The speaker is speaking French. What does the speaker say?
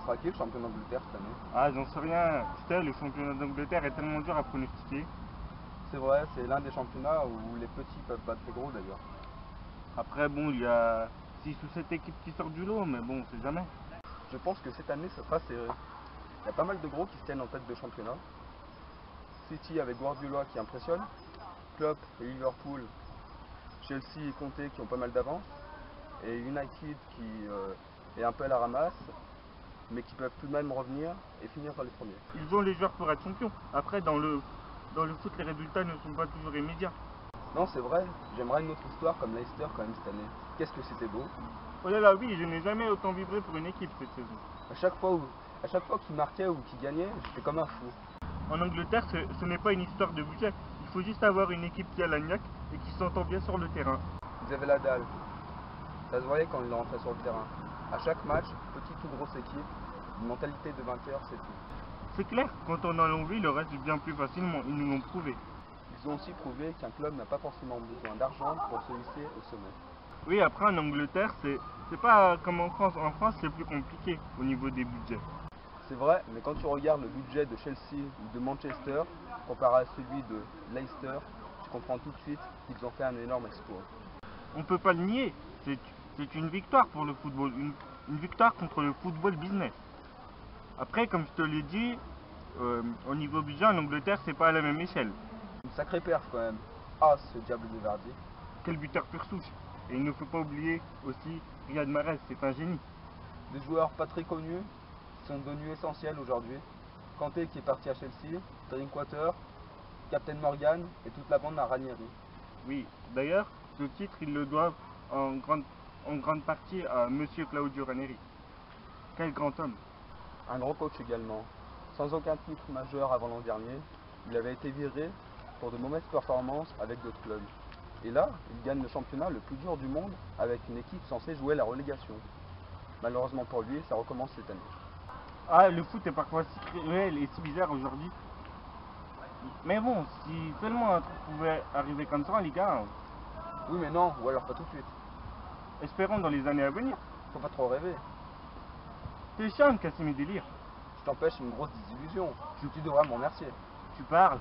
sera qui le champion d'Angleterre cette année? Ah, j'en sais rien. Tu sais, le championnat d'Angleterre est tellement dur à pronostiquer. C'est vrai, c'est l'un des championnats où les petits peuvent battre les gros d'ailleurs. Après, bon, il y a 6 ou 7 équipes qui sortent du lot, mais bon, on sait jamais. Je pense que cette année, ça sera serré. Il y a pas mal de gros qui se tiennent en tête de championnat. City avec Guardiola qui impressionne, Klopp et Liverpool, Chelsea et Conte qui ont pas mal d'avance, et United qui est un peu à la ramasse, mais qui peuvent tout de même revenir et finir dans les premiers. Ils ont les joueurs pour être champions. Après, dans le foot, les résultats ne sont pas toujours immédiats. Non, c'est vrai, j'aimerais une autre histoire comme Leicester quand même cette année. Qu'est-ce que c'était beau. Oh là là, oui, je n'ai jamais autant vibré pour une équipe cette saison. À chaque fois qu'ils marquaient ou qu'ils gagnaient, j'étais comme un fou. En Angleterre, ce n'est pas une histoire de budget. Il faut juste avoir une équipe qui a la niaque et qui s'entend bien sur le terrain. Ils avaient la dalle. Ça se voyait quand ils rentraient sur le terrain. À chaque match, petite ou grosse équipe, une mentalité de vainqueur, c'est tout. C'est clair, quand on en a envie, le reste vient plus facilement. Ils nous l'ont prouvé. Ils ont aussi prouvé qu'un club n'a pas forcément besoin d'argent pour se hisser au sommet. Oui, après en Angleterre, c'est pas comme en France. En France, c'est plus compliqué au niveau des budgets. C'est vrai, mais quand tu regardes le budget de Chelsea ou de Manchester, comparé à celui de Leicester, tu comprends tout de suite qu'ils ont fait un énorme exploit. On peut pas le nier. C'est une victoire pour le football. Une victoire contre le football business. Après, comme je te l'ai dit, au niveau budget, en Angleterre, c'est pas à la même échelle. Une sacrée perf quand même. Ah, ce diable de Vardy. Quel buteur pur souche. Et il ne faut pas oublier aussi Riyad Mahrez, c'est un génie. Des joueurs pas très connus qui sont devenus essentiels aujourd'hui. Kanté qui est parti à Chelsea, Drinkwater, Captain Morgan et toute la bande à Ranieri. Oui, d'ailleurs, ce titre, ils le doivent en grande partie à Monsieur Claudio Ranieri. Quel grand homme. Un grand coach également. Sans aucun titre majeur avant l'an dernier, il avait été viré pour de mauvaises performances avec d'autres clubs. Et là, il gagne le championnat le plus dur du monde avec une équipe censée jouer la relégation. Malheureusement pour lui, ça recommence cette année. Ah, le foot est parfois si cruel et si bizarre aujourd'hui. Mais bon, si seulement un truc pouvait arriver comme ça, les gars, Oui mais non, ou alors pas tout de suite. espérons dans les années à venir. Faut pas trop rêver. T'es chiant de casser mes délires. Je t'empêche une grosse désillusion. Tu devras m'en remercier. Tu parles.